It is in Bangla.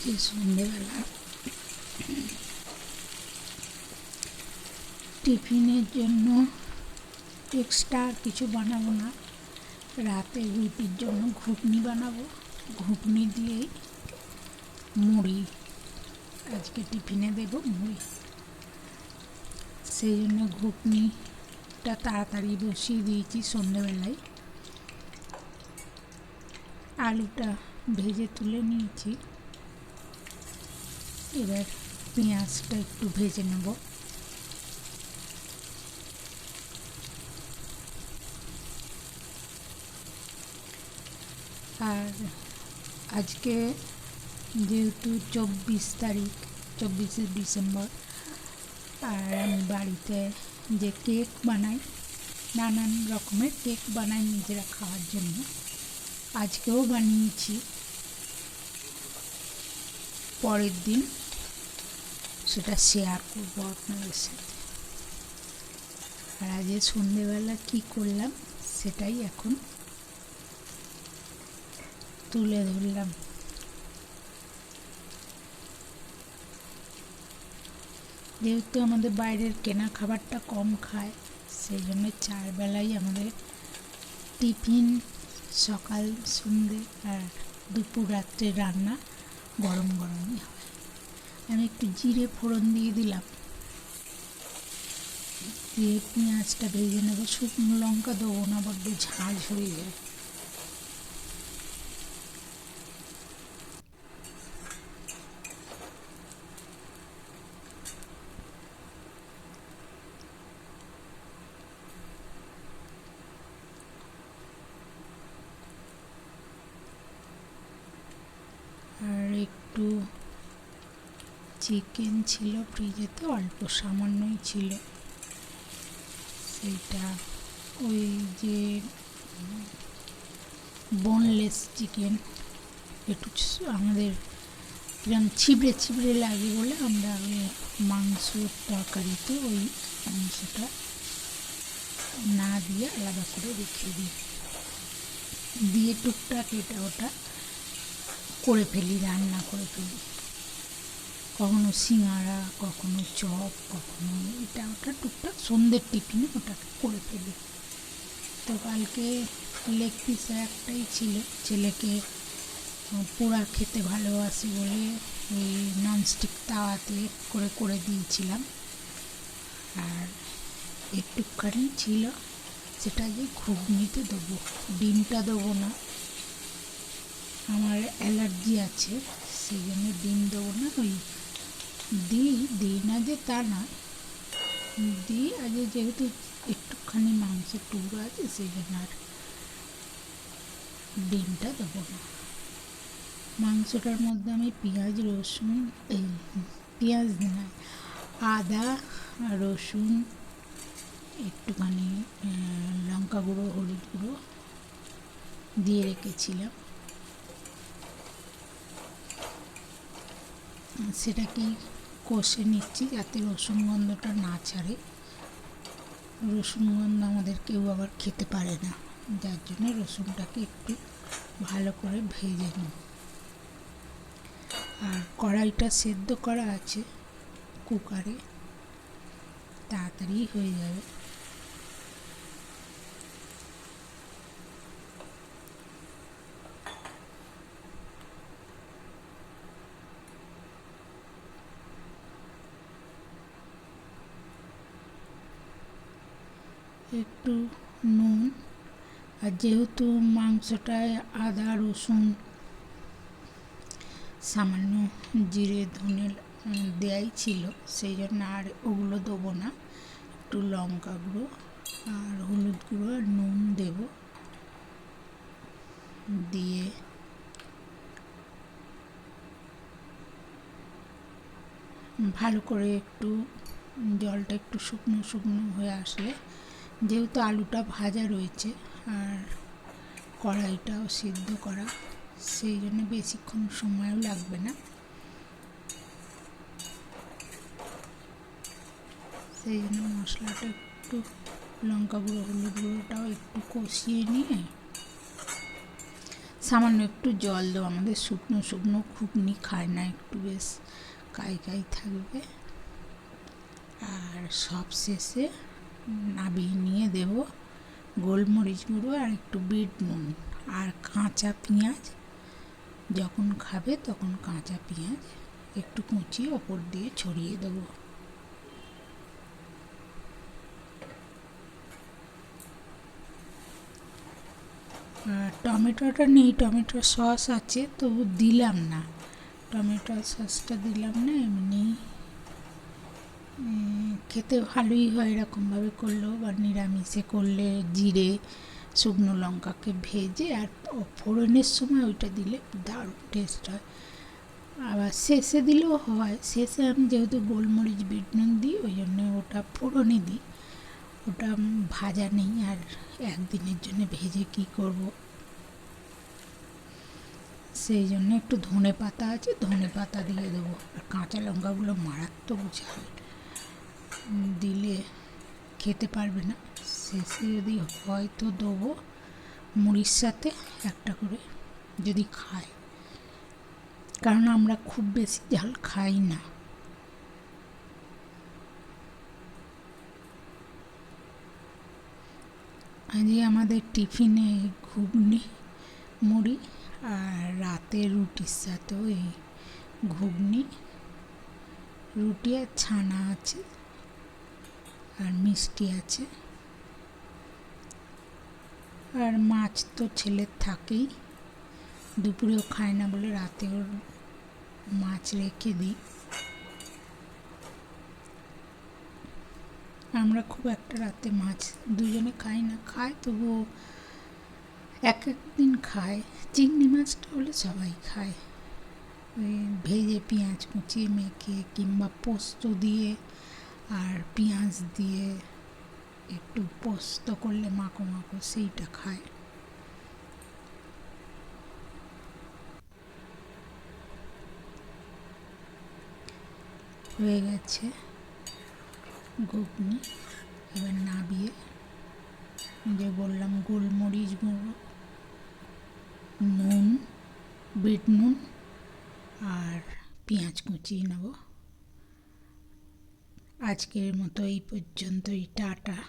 যে সন্ধেবেলা টিফিনের জন্য এক্সট্রা আর কিছু বানাবো না, রাতে রুটির জন্য ঘুগনি বানাবো। ঘুগনি দিয়েই মুড়ি আজকে টিফিনে দেবো, মুড়ি। সেই জন্য ঘুগনিটা তাড়াতাড়ি বসিয়ে দিয়েছি সন্ধেবেলায়। আলুটা ভেজে তুলে নিয়েছি, এবার পেঁয়াজটা একটু ভেজে নেব। আর আজকে যেহেতু 24শে ডিসেম্বর, আর আমি বাড়িতে যে কেক বানাই, নানান রকমের কেক বানাই নিজেরা খাওয়ার জন্য, আজকেও বানিয়েছি। পরের দিন সেটা শেয়ার করবো আপনাদের সাথে। আর আজকে সন্ধেবেলা কী করলাম সেটাই এখন তুলে ধরলাম। যেহেতু আমাদের বাইরের কেনা খাবারটা কম খায়, সেই জন্য 4 বেলাই আমাদের টিফিন, সকাল, সন্ধে আর দুপুর, রাত্রে রান্না গরম গরমই হয়। আমি একটু জিরে ফোড়ন দিয়ে দিলাম, দিয়ে পেঁয়াজটা ভেজে নেব। শুকনো লঙ্কা দেবো না, বড্ড ঝাঁঝ হয়ে যায়। আর একটু চিকেন ছিল ফ্রিজেতে, অল্প সামান্যই ছিল, সেইটা ওই যে বোনলেস চিকেন, একটু আমাদের এরকম ছিবড়ে ছিবড়ে লাগে বলে আমরা ওই মাংসর তরকারিতে ওই মাংসটা না দিয়ে আলাদা করে রেখে দিই, দিয়ে টুকটাক এটা ওটা করে ফেলি, রান্না করে ফেলি। কখনো সিঙাড়া, কখনো চপ, কখনো এটা ওটা টুকটাক সন্ধ্যের টিফিনে ওটাকে করে ফেলি। তো কালকে লেগ পিস একটাই ছিল, ছেলেকে পোড়া খেতে ভালোবাসে বলে ওই ননস্টিক তাওয়াতে করে করে দিয়েছিলাম। আর একটুখানি ছিল, সেটা যে ঘুগনিতে দেবো, ডিমটা দেবো না, আমার অ্যালার্জি আছে, সেই জন্য ডিম দেবো না। ওই দিই না যে তা না, দিই আজ যেহেতু একটুখানি মাংসের টুকরো আছে, সেই জন্য আর ডিমটা দেবো না। মাংসটার মধ্যে আমি পেঁয়াজ রসুন, পেঁয়াজ না, আদা, রসুন, একটুখানি লঙ্কা গুঁড়ো, হলুদ গুঁড়ো দিয়ে রেখেছিলাম। সেটাকেই কষে নিচ্ছি যাতে রসুন গন্ধটা না ছাড়ে। রসুন গন্ধ আমাদের কেউ আবার খেতে পারে না, যার জন্য রসুনটাকে একটু ভালো করে ভেজে নিই। আর কড়াইটা সেদ্ধ করা আছে কুকারে, তাড়াতাড়ি হয়ে যাবে। একটু নুন, আর যেহেতু মাংসটায় আদা রসুন সামান্য জিরে ধনে দেয়াই ছিল, সেই জন্য আর ওগুলো দেবো না। একটু লঙ্কা গুঁড়ো আর হলুদ গুঁড়ো আর নুন দেব, দিয়ে ভালো করে একটু জলটা একটু শুকনো শুকনো হয়ে আসলে, যেহেতু আলুটা ভাজা রয়েছে আর কড়াইটাও সিদ্ধ করা, সেই জন্য বেশিক্ষণ সময়ও লাগবে না। সেই জন্য মশলাটা একটু লঙ্কা গুঁড়ো হলুদ গুঁড়োটাও একটু কষিয়ে নিয়ে সামান্য একটু জল দেবো, আমাদের শুকনো শুকনো ঘুগনি খায় না, একটু বেশ কাই কাই থাকবে। আর সব শেষে নাবিয়ে নিয়ে দেব গোলমরিচ গুঁড়ো আর একটু বিট নুন আর কাঁচা পেঁয়াজ। যখন খাবে তখন কাঁচা পেঁয়াজ একটু কুচিয়ে ওপর দিয়ে ছড়িয়ে দেবো। টমেটোটা নেই, টমেটো সস আছে তো দিলাম না, টমেটো সসটা দিলাম না। এমনি খেতে ভালোই হয় এরকমভাবে করলেও, বা নিরামিষে করলে জিরে শুকনো লঙ্কাকে ভেজে আর ফোড়নের সময় ওইটা দিলে দারুণ টেস্ট হয়। আবার শেষে দিলেও হয়, শেষে আমি যেহেতু গোলমরিচ বিট নুন দিই ওই জন্য ওটা ফোড়নে দিই, ওটা ভাজা নেই আর একদিনের জন্য ভেজে কি করব, সেই জন্য একটু ধনে পাতা আছে, ধনে পাতা দিয়ে দেবো। আর কাঁচা লঙ্কাগুলো মারাত্মক ঝাল, দিলে খেতে পারবে না। শেষে যদি হয় তো দেবো মুড়ির সাথে একটা করে, যদি খায়, কারণ আমরা খুব বেশি ঝাল খাই না। আজকে আমাদের টিফিনে ঘুগনি মুড়ি, আর রাতে রুটির সাথেও এই ঘুগনি, রুটি আর ছানা আছে আর মিষ্টি আছে। আর মাছ তো ছেলের থাকেই, দুপুরেও খায় না বলে রাতেও মাছ রেখে দিই। আমরা খুব একটা রাতে মাছ দুজনে খাই না, খায় তবুও এক একদিন খায়। চিংড়ি মাছটা হলে সবাই খায়, ওই ভেজে পেঁয়াজ কুচিয়ে মেখে কিংবা পোস্ত দিয়ে আর পেঁয়াজ দিয়ে একটু পোস্ত করলে মাখো মাখো, সেইটা খায়। হয়ে গেছে ঘুগনি, এবার নাবিয়ে যে বললাম গোলমরিচ গুঁড়ো, নুন, বিট নুন আর পেঁয়াজ কুচিয়ে নেব। আজকের মতো এই পর্যন্তই, টাটা।